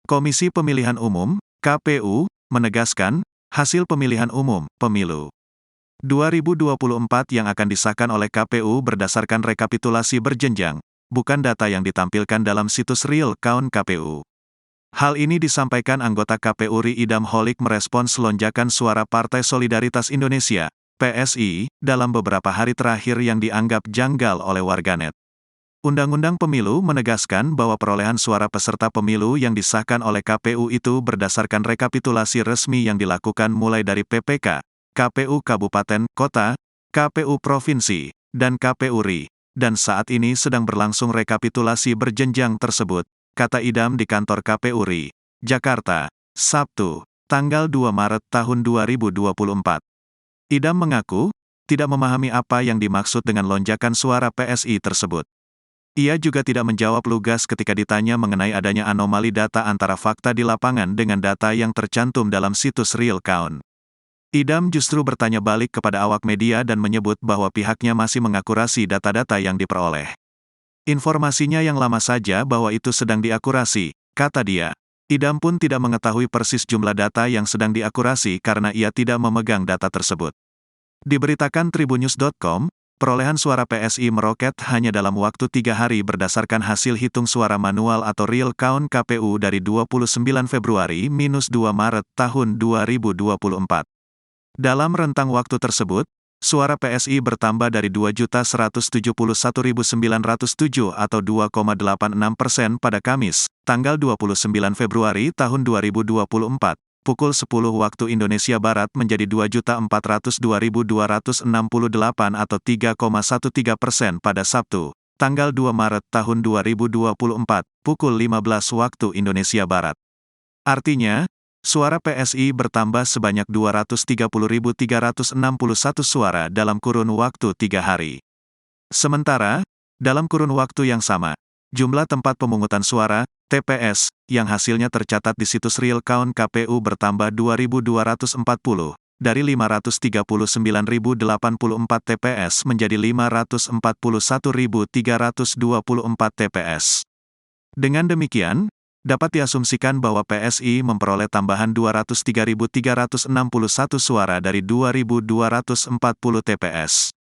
Komisi Pemilihan Umum, KPU, menegaskan, hasil pemilihan umum, pemilu 2024 yang akan disahkan oleh KPU berdasarkan rekapitulasi berjenjang, bukan data yang ditampilkan dalam situs Real Count KPU. Hal ini disampaikan anggota KPU Ri Idam Holik merespons lonjakan suara Partai Solidaritas Indonesia, PSI, dalam beberapa hari terakhir yang dianggap janggal oleh warganet. Undang-Undang Pemilu menegaskan bahwa perolehan suara peserta pemilu yang disahkan oleh KPU itu berdasarkan rekapitulasi resmi yang dilakukan mulai dari PPK, KPU Kabupaten, Kota, KPU Provinsi, dan KPU RI, dan saat ini sedang berlangsung rekapitulasi berjenjang tersebut, kata Idam di kantor KPU RI, Jakarta, Sabtu, tanggal 2 Maret tahun 2024. Idam mengaku, tidak memahami apa yang dimaksud dengan lonjakan suara PSI tersebut. Ia juga tidak menjawab lugas ketika ditanya mengenai adanya anomali data antara fakta di lapangan dengan data yang tercantum dalam situs Real Count. Idam justru bertanya balik kepada awak media dan menyebut bahwa pihaknya masih mengakurasi data-data yang diperoleh. Informasinya yang lama saja bahwa itu sedang diakurasi, kata dia. Idam pun tidak mengetahui persis jumlah data yang sedang diakurasi karena ia tidak memegang data tersebut. Diberitakan Tribunnews.com, perolehan suara PSI meroket hanya dalam waktu 3 hari berdasarkan hasil hitung suara manual atau Real Count KPU dari 29 Februari minus 2 Maret tahun 2024. Dalam rentang waktu tersebut, suara PSI bertambah dari 2.171.907 atau 2,86% pada Kamis, tanggal 29 Februari tahun 2024. Pukul 10 waktu Indonesia Barat menjadi 2.402.268 atau 3,13% pada Sabtu, tanggal 2 Maret tahun 2024, pukul 15 waktu Indonesia Barat. Artinya, suara PSI bertambah sebanyak 230.361 suara dalam kurun waktu 3 hari. Sementara, dalam kurun waktu yang sama, jumlah tempat pemungutan suara, TPS, yang hasilnya tercatat di situs Real Count KPU bertambah 2.240, dari 539.084 TPS menjadi 541.324 TPS. Dengan demikian, dapat diasumsikan bahwa PSI memperoleh tambahan 203.361 suara dari 2.240 TPS.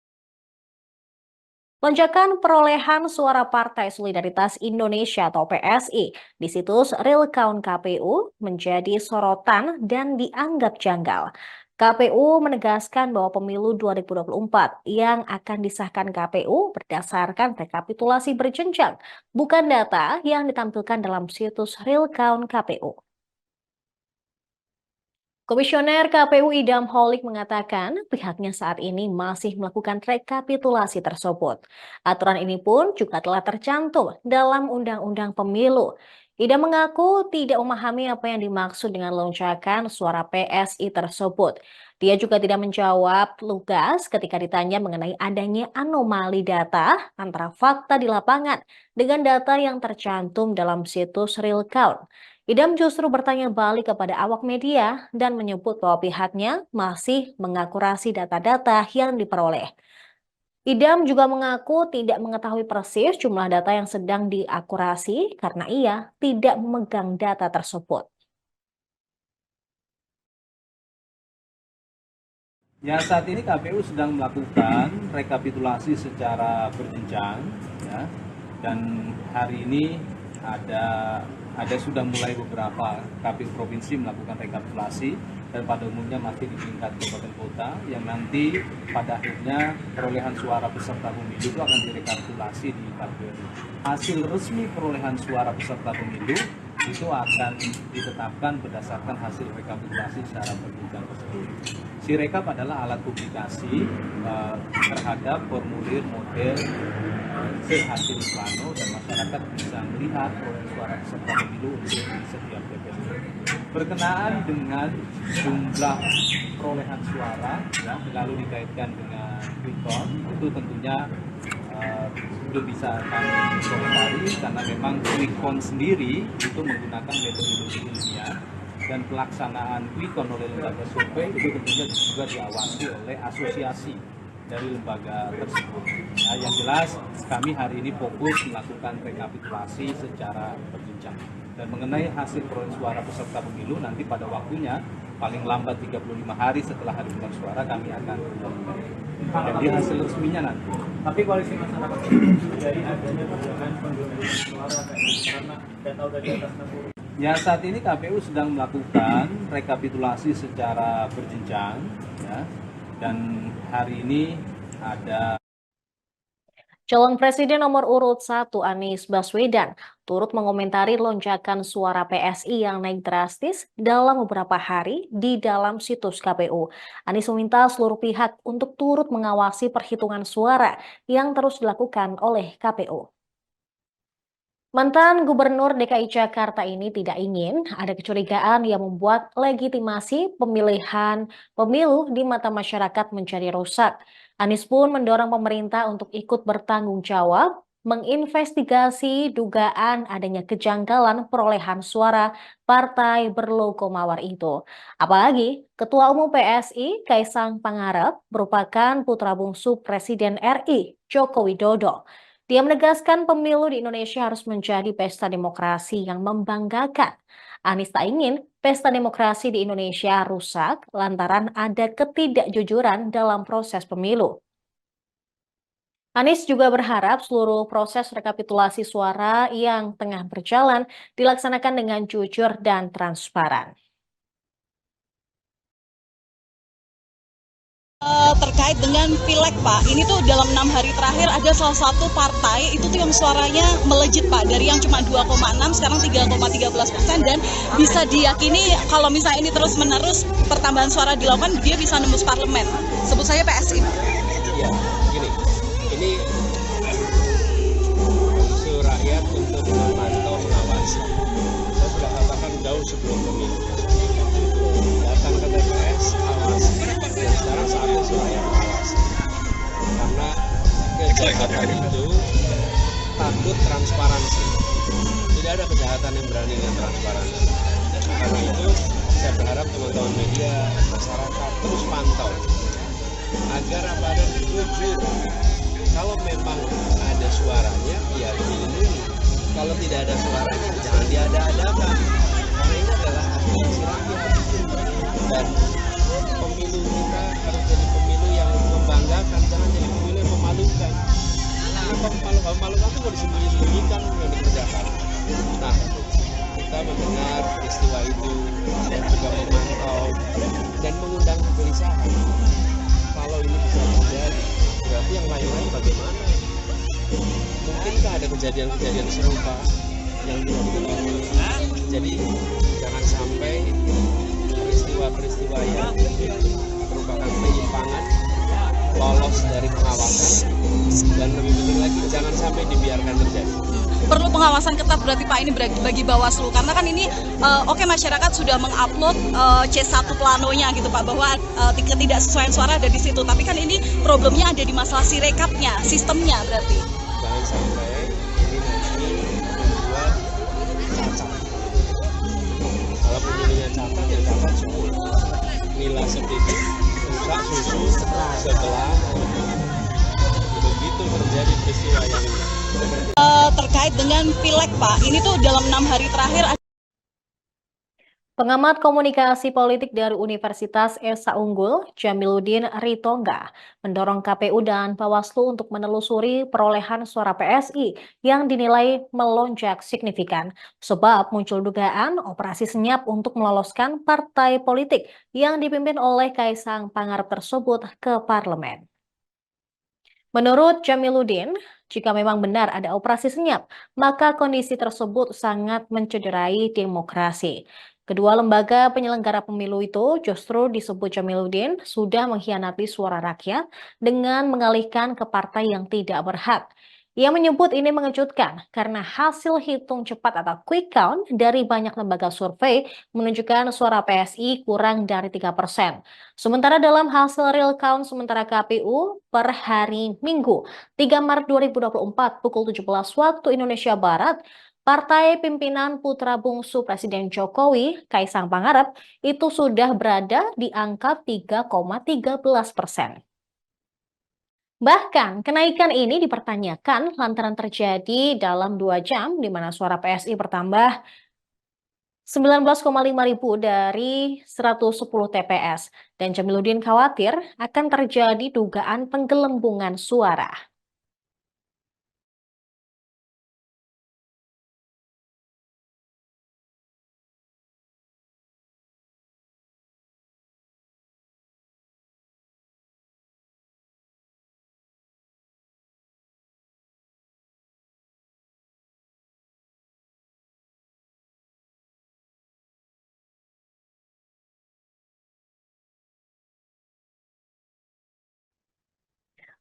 Lonjakan perolehan suara Partai Solidaritas Indonesia atau PSI di situs Real Count KPU menjadi sorotan dan dianggap janggal. KPU menegaskan bahwa pemilu 2024 yang akan disahkan KPU berdasarkan rekapitulasi berjenjang, bukan data yang ditampilkan dalam situs Real Count KPU. Komisioner KPU Idam Holik mengatakan pihaknya saat ini masih melakukan rekapitulasi tersebut. Aturan ini pun juga telah tercantum dalam Undang-Undang Pemilu. Idam mengaku tidak memahami apa yang dimaksud dengan lonjakan suara PSI tersebut. Dia juga tidak menjawab lugas ketika ditanya mengenai adanya anomali data antara fakta di lapangan dengan data yang tercantum dalam situs Real Count. Idam justru bertanya balik kepada awak media dan menyebut bahwa pihaknya masih mengakurasi data-data yang diperoleh. Idam juga mengaku tidak mengetahui persis jumlah data yang sedang diakurasi karena ia tidak memegang data tersebut. Ya, saat ini KPU sedang melakukan rekapitulasi secara berjenjang, ya, dan hari ini ada sudah mulai beberapa KPU provinsi melakukan rekapitulasi dan pada umumnya masih di tingkat kabupaten kota yang nanti pada akhirnya perolehan suara peserta pemilu itu akan direkapitulasi di KPU. Hasil resmi perolehan suara peserta pemilu itu akan ditetapkan berdasarkan hasil rekapitulasi secara berjenjang tersebut. Sirekap adalah alat publikasi terhadap formulir model hasil plano dan masyarakat bisa melihat perolehan suara peserta pemilu untuk di setiap TPS. Berkenaan dengan jumlah perolehan suara, ya, lalu dikaitkan dengan quick count, itu tentunya belum bisa kami komentari karena memang quick count sendiri itu menggunakan metodologi ilmiah dan pelaksanaan quick count oleh lembaga survei itu tentunya juga diawasi oleh asosiasi dari lembaga tersebut. Nah, yang jelas kami hari ini fokus melakukan rekapitulasi secara berjenjang. Dan mengenai hasil perolehan suara peserta pemilu, nanti pada waktunya paling lambat 35 hari setelah hari pemungutan suara kami akan umumkan. Jadi hasil resminya nanti. Tapi koalisi masyarakat dari adanya dugaan penggelembungan suara karena data udah di atas 60. Ya, saat ini KPU sedang melakukan rekapitulasi secara berjenjang, ya, dan hari ini ada Calon Presiden nomor urut 1 Anies Baswedan turut mengomentari lonjakan suara PSI yang naik drastis dalam beberapa hari di dalam situs KPU. Anies meminta seluruh pihak untuk turut mengawasi perhitungan suara yang terus dilakukan oleh KPU. Mantan Gubernur DKI Jakarta ini tidak ingin ada kecurigaan yang membuat legitimasi pemilihan pemilu di mata masyarakat menjadi rusak. Anies pun mendorong pemerintah untuk ikut bertanggung jawab menginvestigasi dugaan adanya kejanggalan perolehan suara partai berlogo Mawar itu. Apalagi Ketua Umum PSI Kaisang Pangarep merupakan putra bungsu Presiden RI Joko Widodo. Dia menegaskan pemilu di Indonesia harus menjadi pesta demokrasi yang membanggakan. Anies tak ingin pesta demokrasi di Indonesia rusak lantaran ada ketidakjujuran dalam proses pemilu. Anies juga berharap seluruh proses rekapitulasi suara yang tengah berjalan dilaksanakan dengan jujur dan transparan. Terkait dengan pileg Pak, ini tuh dalam 6 hari terakhir ada salah satu partai itu tuh yang suaranya melejit Pak, dari yang cuma 2,6 sekarang 3,13% dan bisa diyakini kalau misalnya ini terus menerus pertambahan suara dilakukan dia bisa nembus parlemen. Sebut saja PSI. Ya, gini, ini isu rakyat untuk memantau mengawasi. Saya sudah katakan jauh sebelum pemilu. Datang ke TPS, awasi. Dan sekarang saatnya rakyat mengawasi. Karena kejahatan itu takut transparansi. Tidak ada kejahatan yang berani dengan transparansi. Karena itu saya berharap teman-teman media, masyarakat terus pantau agar apa ada jujur. Kalau memang ada suaranya, ya dilindungi. Kalau tidak ada suaranya, jangan diada-adakan. Karena ini adalah aspirasi rakyat. Dan pemilu kita harus jadi pemilu yang membanggakan, jangan jadi pemilu yang memalukan. Memalukan itu mau disembunyi-sembunyikan, yang dikerjakan. Nah, kita mendengar peristiwa itu dan juga memantau dan mengundang kegelisahan. Kalau ini bisa terjadi, berarti yang lain-lain bagaimana? Mungkinkah ada kejadian-kejadian serupa yang tidak diketahui? Jadi jangan sampai peristiwa-peristiwa yang merupakan penyimpangan lolos dari pengawasan, dan lebih penting lagi jangan sampai dibiarkan terjadi. Perlu pengawasan ketat berarti Pak ini bagi Bawaslu, karena kan ini oke masyarakat sudah mengupload C1 planonya gitu Pak, bahwa ketidaksesuaian suara ada di situ, tapi kan ini problemnya ada di masalah sirekapnya, sistemnya berarti. Jangan sampai ini nanti membuat cacat. Kalau pemilihnya cacat, ya cacat semua. Nilai sedikit, rusak susu sebelah. Begitu terjadi peristiwa yang ini. Terkait dengan pileg Pak, ini tuh dalam 6 hari terakhir. Pengamat komunikasi politik dari Universitas Esa Unggul, Jamiluddin Ritonga, mendorong KPU dan Bawaslu untuk menelusuri perolehan suara PSI yang dinilai melonjak signifikan, sebab muncul dugaan operasi senyap untuk meloloskan partai politik yang dipimpin oleh Kaisang Pangarep tersebut ke parlemen. Menurut Jamiluddin, jika memang benar ada operasi senyap, maka kondisi tersebut sangat mencederai demokrasi. Kedua lembaga penyelenggara pemilu itu justru disebut Jamiluddin sudah mengkhianati suara rakyat dengan mengalihkan ke partai yang tidak berhak. Ia menyebut ini mengejutkan karena hasil hitung cepat atau quick count dari banyak lembaga survei menunjukkan suara PSI kurang dari 3%. Sementara dalam hasil real count sementara KPU per hari Minggu 3 Maret 2024 pukul 17 waktu Indonesia Barat, partai pimpinan putra bungsu Presiden Jokowi, Kaisang Pangarep, itu sudah berada di angka 3,13%. Bahkan kenaikan ini dipertanyakan lantaran terjadi dalam 2 jam di mana suara PSI bertambah 19,5 ribu dari 110 TPS, dan Jamiluddin khawatir akan terjadi dugaan penggelembungan suara.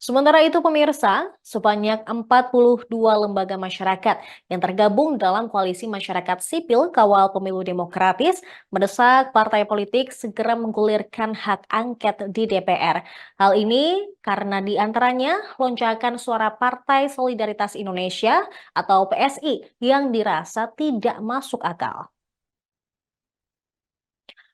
Sementara itu pemirsa, sebanyak 42 lembaga masyarakat yang tergabung dalam koalisi masyarakat sipil kawal pemilu demokratis mendesak partai politik segera menggulirkan hak angket di DPR. Hal ini karena diantaranya lonjakan suara Partai Solidaritas Indonesia atau PSI yang dirasa tidak masuk akal.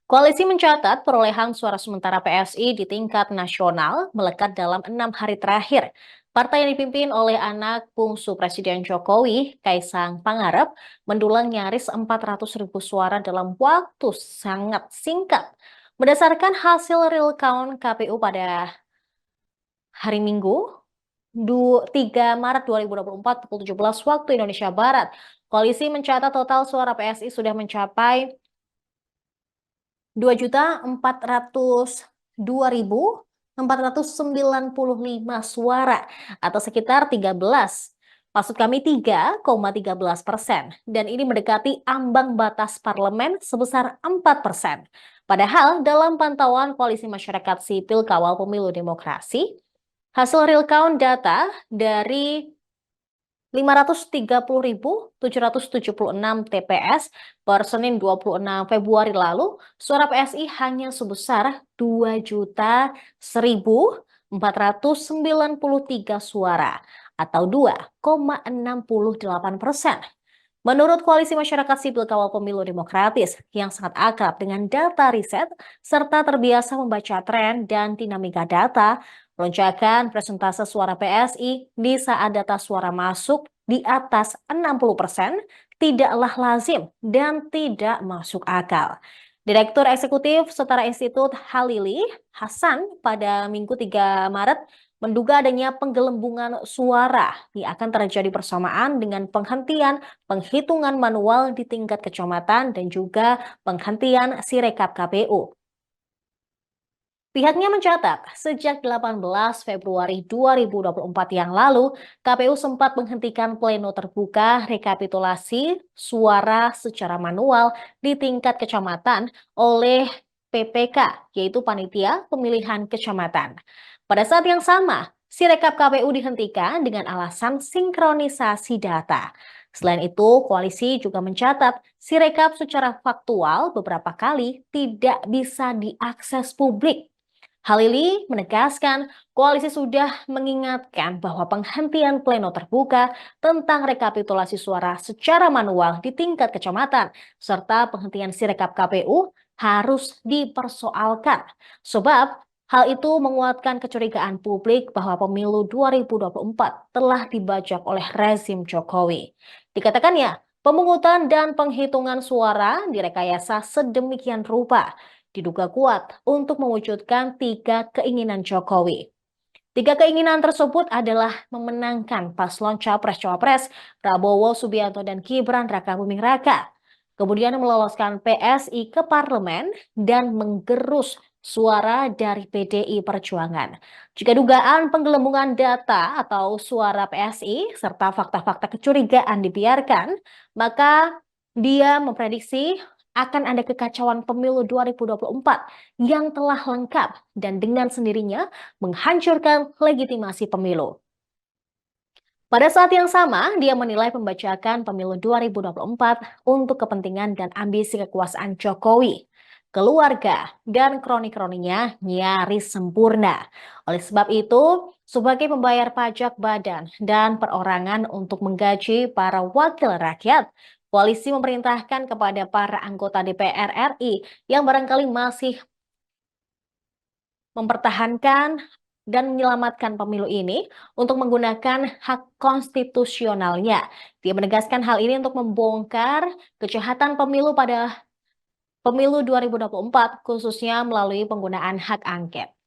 Koalisi mencatat perolehan suara sementara PSI di tingkat nasional melekat dalam 6 hari terakhir. Partai yang dipimpin oleh anak bungsu Presiden Jokowi, Kaisang Pangarep, mendulang nyaris 400.000 suara dalam waktu sangat singkat. Berdasarkan hasil real count KPU pada hari Minggu, 3 Maret 2024 pukul 17 waktu Indonesia Barat, koalisi mencatat total suara PSI sudah mencapai 2.402.495 suara atau sekitar 3,13%, dan ini mendekati ambang batas parlemen sebesar 4%. Padahal dalam pantauan Koalisi Masyarakat Sipil Kawal Pemilu Demokrasi, hasil real count data dari 530.776 TPS per Senin 26 Februari lalu, suara PSI hanya sebesar 2.1.493 suara atau 2,68%. Menurut Koalisi Masyarakat Sipil Kawal Pemilu Demokratis yang sangat akrab dengan data riset serta terbiasa membaca tren dan dinamika data, lonjakan presentase suara PSI di saat data suara masuk di atas 60% tidaklah lazim dan tidak masuk akal. Direktur Eksekutif Setara Institut Halili Hasan pada Minggu 3 Maret menduga adanya penggelembungan suara yang akan terjadi bersamaan dengan penghentian penghitungan manual di tingkat kecamatan dan juga penghentian Sirekap KPU. Pihaknya mencatat, sejak 18 Februari 2024 yang lalu, KPU sempat menghentikan pleno terbuka rekapitulasi suara secara manual di tingkat kecamatan oleh PPK, yaitu Panitia Pemilihan Kecamatan. Pada saat yang sama, Sirekap KPU dihentikan dengan alasan sinkronisasi data. Selain itu, koalisi juga mencatat Sirekap secara faktual beberapa kali tidak bisa diakses publik. Halili menegaskan koalisi sudah mengingatkan bahwa penghentian pleno terbuka tentang rekapitulasi suara secara manual di tingkat kecamatan serta penghentian Sirekap KPU harus dipersoalkan. Sebab hal itu menguatkan kecurigaan publik bahwa pemilu 2024 telah dibajak oleh rezim Jokowi. Dikatakannya, pemungutan dan penghitungan suara direkayasa sedemikian rupa diduga kuat untuk mewujudkan 3 keinginan Jokowi. 3 keinginan tersebut adalah memenangkan paslon Capres-Cawapres Prabowo Subianto dan Gibran Rakabuming Raka, kemudian meloloskan PSI ke parlemen dan menggerus suara dari PDI Perjuangan. Jika dugaan penggelembungan data atau suara PSI serta fakta-fakta kecurigaan dibiarkan, maka dia memprediksi akan ada kekacauan pemilu 2024 yang telah lengkap dan dengan sendirinya menghancurkan legitimasi pemilu. Pada saat yang sama, dia menilai pembajakan pemilu 2024 untuk kepentingan dan ambisi kekuasaan Jokowi, keluarga, dan kroni-kroninya nyaris sempurna. Oleh sebab itu, sebagai pembayar pajak badan dan perorangan untuk menggaji para wakil rakyat, koalisi memerintahkan kepada para anggota DPR RI yang barangkali masih mempertahankan dan menyelamatkan pemilu ini untuk menggunakan hak konstitusionalnya. Dia menegaskan hal ini untuk membongkar kejahatan pemilu pada pemilu 2024, khususnya melalui penggunaan hak angket.